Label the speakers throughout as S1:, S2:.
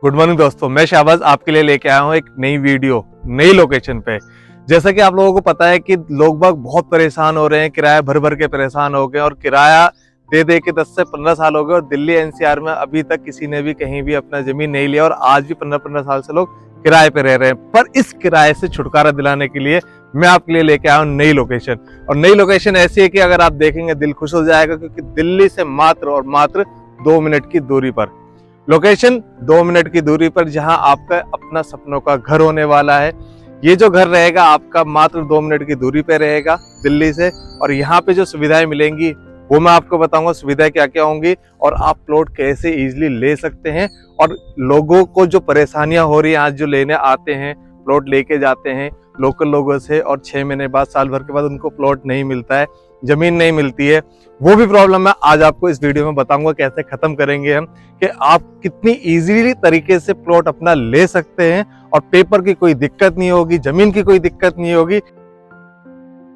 S1: Good morning दोस्तों, मैं शाहबाज आपके लिए लेके आया हूँ एक नई वीडियो नई लोकेशन पे। जैसा कि आप लोगों को पता है कि लोग बाग बहुत परेशान हो रहे हैं, किराया भर भर के परेशान हो गए और किराया दे दे के 10 से 15 साल हो गए और दिल्ली एनसीआर में अभी तक किसी ने भी कहीं भी अपना जमीन नहीं लिया और आज भी 15-15 साल से लोग किराए पे रह रहे हैं। पर इस किराए से छुटकारा दिलाने के लिए मैं आपके लिए लेके आया हूँ नई लोकेशन। और नई लोकेशन ऐसी है कि अगर आप देखेंगे दिल खुश हो जाएगा, क्योंकि दिल्ली से मात्र और मात्र 2 मिनट की दूरी पर लोकेशन, 2 मिनट की दूरी पर जहां आपका अपना सपनों का घर होने वाला है। ये जो घर रहेगा आपका मात्र 2 मिनट की दूरी पे रहेगा दिल्ली से। और यहाँ पे जो सुविधाएं मिलेंगी वो मैं आपको बताऊंगा, सुविधाएं क्या क्या होंगी और आप प्लॉट कैसे इजीली ले सकते हैं। और लोगों को जो परेशानियां हो रही हैं, आज जो लेने आते हैं प्लॉट लेके जाते हैं लोकल लोगों से और 6 महीने बाद, साल भर के बाद उनको प्लॉट नहीं मिलता है, जमीन नहीं मिलती है, वो भी प्रॉब्लम मैं आज आपको इस वीडियो में बताऊंगा कैसे खत्म करेंगे हम, कि आप कितनी इजीली तरीके से प्लॉट अपना ले सकते हैं और पेपर की कोई दिक्कत नहीं होगी, जमीन की कोई दिक्कत नहीं होगी।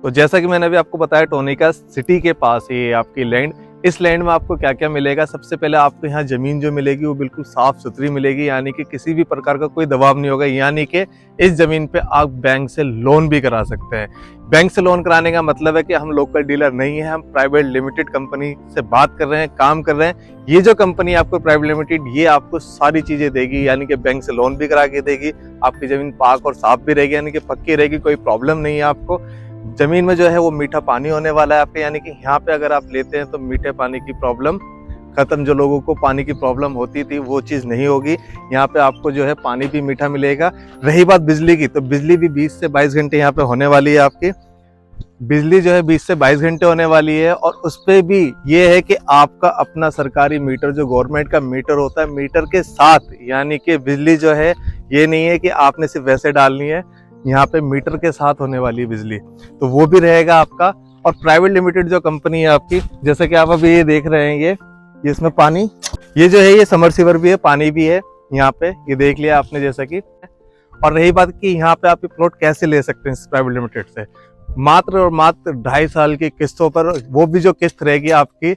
S1: तो जैसा कि मैंने अभी आपको बताया, टोनिका सिटी के पास है ये आपकी लैंड। इस लैंड में आपको क्या क्या मिलेगा, सबसे पहले आपको यहाँ जमीन जो मिलेगी वो बिल्कुल साफ सुथरी मिलेगी, यानी कि किसी भी प्रकार का कोई दबाव नहीं होगा। यानी कि इस जमीन पे आप बैंक से लोन भी करा सकते हैं। बैंक से लोन कराने का मतलब है कि हम लोकल डीलर नहीं है, हम प्राइवेट लिमिटेड कंपनी से बात कर रहे हैं, काम कर रहे हैं। ये जो कंपनी आपको प्राइवेट लिमिटेड, ये आपको सारी चीजें देगी, यानी कि बैंक से लोन भी करा के देगी, आपकी जमीन पाक और साफ भी रहेगी, यानी कि पक्की रहेगी, कोई प्रॉब्लम नहीं है आपको। जमीन में जो है वो मीठा पानी होने वाला है आपके, यानी कि यहाँ पे अगर आप लेते हैं तो मीठे पानी की प्रॉब्लम खत्म। जो लोगों को पानी की प्रॉब्लम होती थी वो चीज़ नहीं होगी। यहाँ पे आपको जो है पानी भी मीठा मिलेगा। रही बात बिजली की, तो बिजली भी 20 से 22 घंटे यहाँ पे होने वाली है आपकी। बिजली जो है 20 से 22 घंटे होने वाली है। और उस पर भी ये है कि आपका अपना सरकारी मीटर, जो गवर्नमेंट का मीटर होता है, मीटर के साथ, यानी कि बिजली जो है ये नहीं है कि आपने सिर्फ वैसे डालनी है, यहाँ पे मीटर के साथ होने वाली बिजली, तो वो भी रहेगा आपका। और प्राइवेट लिमिटेड जो कंपनी है आपकी, जैसे कि आप अभी ये देख रहे हैं, ये इसमें पानी, ये जो है ये समरसीवर भी है, पानी भी है यहाँ पे, ये देख लिया आपने जैसा कि। और रही बात कि यहाँ पे आप प्लॉट कैसे ले सकते हैं इस प्राइवेट लिमिटेड से, मात्र और मात्र 2.5 साल की किस्तों पर, वो भी जो किस्त रहेगी आपकी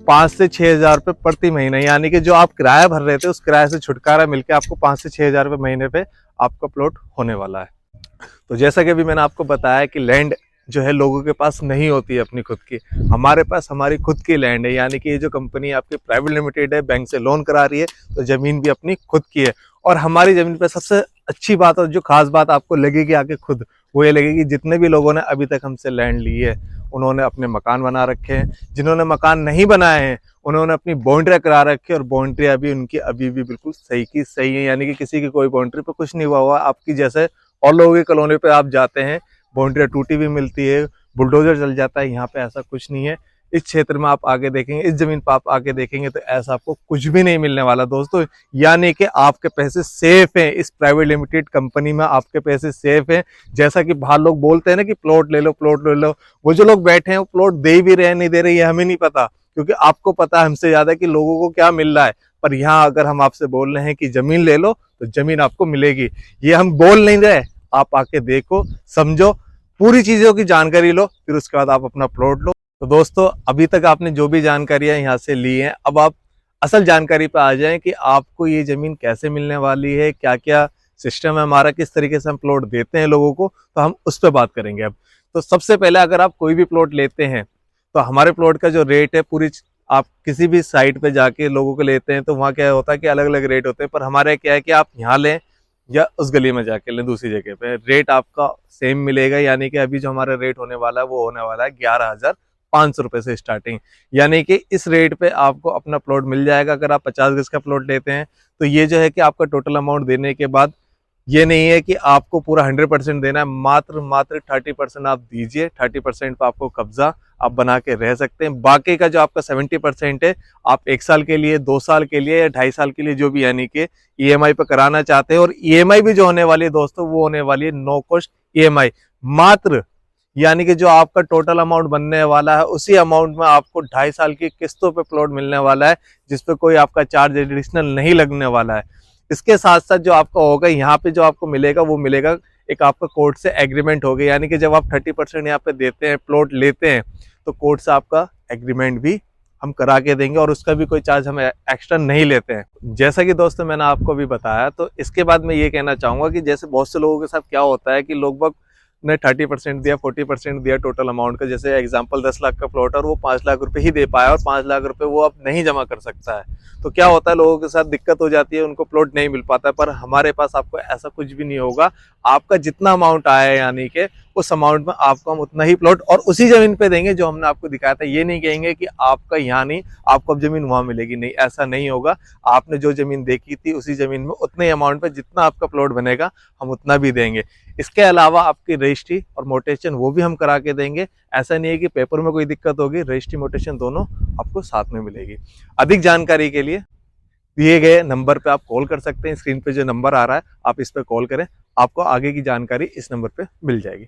S1: 5 से 6 हजार रुपये प्रति महीने, यानी कि जो आप किराया भर रहे थे उस किराए से छुटकारा मिलकर आपको 5 से 6 हजार रुपये महीने पे आपका प्लॉट होने वाला है। तो जैसा कि अभी मैंने आपको बताया कि लैंड जो है लोगों के पास नहीं होती है अपनी खुद की, हमारे पास हमारी खुद की लैंड है, यानी कि ये जो कंपनी आपकी प्राइवेट लिमिटेड है, बैंक से लोन करा रही है, तो जमीन भी अपनी खुद की है। और हमारी जमीन पर सबसे अच्छी बात और जो खास बात आपको लगेगी आगे खुद, वो ये लगेगी, जितने भी लोगों ने अभी तक हमसे लैंड ली है उन्होंने अपने मकान बना रखे हैं, जिन्होंने मकान नहीं बनाए हैं उन्होंने अपनी बाउंड्री करा रखी है, और बाउंड्री अभी उनकी अभी भी बिल्कुल सही की सही है, यानी कि किसी की कोई बाउंड्री पे कुछ नहीं हुआ आपकी जैसे और लोगों की कॉलोनी पे आप जाते हैं बाउंड्री टूटी भी मिलती है, बुलडोजर चल जाता है, यहाँ पे ऐसा कुछ नहीं है। इस क्षेत्र में आप आगे देखेंगे, इस जमीन पर आप आगे देखेंगे तो ऐसा आपको कुछ भी नहीं मिलने वाला दोस्तों। यानी कि आपके पैसे सेफ हैं, इस प्राइवेट लिमिटेड कंपनी में आपके पैसे सेफ हैं। जैसा कि बाहर लोग बोलते हैं ना कि प्लॉट ले लो, प्लॉट ले लो, वो जो लोग बैठे हैं वो प्लॉट दे भी रहे हैं नहीं दे रहे ये हमें नहीं पता, क्योंकि आपको पता है हमसे ज्यादा कि लोगों को क्या मिल रहा है। पर यहाँ अगर हम आपसे बोल रहे हैं कि जमीन ले लो तो जमीन आपको मिलेगी, ये हम बोल नहीं रहे, आप आके देखो, समझो, पूरी चीजों की जानकारी लो, फिर उसके बाद आप अपना प्लॉट लो। तो दोस्तों, अभी तक आपने जो भी जानकारियां यहाँ से ली हैं, अब आप असल जानकारी पे आ जाएं कि आपको ये जमीन कैसे मिलने वाली है, क्या क्या सिस्टम है हमारा, किस तरीके से हम प्लॉट देते हैं लोगों को, तो हम उस पर बात करेंगे अब। तो सबसे पहले अगर आप कोई भी प्लॉट लेते हैं तो हमारे प्लॉट का जो रेट है, पूरी आप किसी भी साइट पे जाके लोगों को लेते हैं तो वहाँ क्या होता है कि अलग अलग रेट होते हैं, पर हमारे क्या है कि आप यहाँ लें या उस गली में जाके लें, दूसरी जगह पे रेट आपका सेम मिलेगा। यानी कि अभी जो हमारा रेट होने वाला है वो होने वाला है 11,500 रुपये से स्टार्टिंग, यानी कि इस रेट पे आपको अपना प्लॉट मिल जाएगा। अगर आप 50 गज का प्लॉट लेते हैं तो ये जो है कि आपका टोटल अमाउंट देने के बाद ये नहीं है कि आपको पूरा 100% देना है, मात्र 30% आप दीजिए, 30% पर आपको कब्जा आप बना के रह सकते हैं। बाकी का जो आपका 70% है आप 1 साल के लिए, 2 साल के लिए या 2.5 साल के लिए जो भी, यानी कि ईएमआई पे कराना चाहते हैं। और ईएमआई भी जो होने वाली है दोस्तों, वो होने वाली है नो कॉस्ट ईएमआई, मात्र, यानी कि जो आपका टोटल अमाउंट बनने वाला है उसी अमाउंट में आपको 2.5 साल की किस्तों पे प्लॉट मिलने वाला है, जिसपे कोई आपका चार्ज एडिशनल नहीं लगने वाला है। इसके साथ साथ जो आपका होगा यहाँ पे जो आपको मिलेगा वो मिलेगा एक आपका कोर्ट से एग्रीमेंट हो गया, यानी कि जब आप 30% यहाँ पे देते हैं, प्लॉट लेते हैं, तो कोर्ट से आपका एग्रीमेंट भी हम करा के देंगे और उसका भी कोई चार्ज हम एक्स्ट्रा नहीं लेते हैं। जैसा कि दोस्तों मैंने आपको भी बताया, तो इसके बाद मैं ये कहना चाहूँगा कि जैसे बहुत से लोगों के साथ क्या होता है कि लोग ने 30% दिया, 40% दिया टोटल अमाउंट का। जैसे एग्जांपल 10 लाख का प्लॉट और वो 5 लाख रुपए ही दे पाया और 5 लाख रुपए वो अब नहीं जमा कर सकता है। तो क्या होता है, लोगों के साथ दिक्कत हो जाती है, उनको प्लॉट नहीं मिल पाता है। पर हमारे पास आपको ऐसा कुछ भी नहीं होगा। आपका जितना अमाउंट आया है यानी कि उस अमाउंट में आपको हम उतना ही प्लॉट और उसी जमीन पे देंगे जो हमने आपको दिखाया था। ये नहीं कहेंगे कि आपका यहाँ नहीं, आपको अब जमीन वहां मिलेगी, नहीं, ऐसा नहीं होगा। आपने जो जमीन देखी थी उसी जमीन में उतने अमाउंट पे जितना आपका प्लॉट बनेगा हम उतना भी देंगे। इसके अलावा आपकी रजिस्ट्री और मोटेशन वो भी हम करा के देंगे। ऐसा नहीं है कि पेपर में कोई दिक्कत होगी, रजिस्ट्री मोटेशन दोनों आपको साथ में मिलेगी। अधिक जानकारी के लिए दिए गए नंबर पे आप कॉल कर सकते हैं। स्क्रीन पे जो नंबर आ रहा है आप इस पे कॉल करें, आपको आगे की जानकारी इस नंबर पे मिल जाएगी।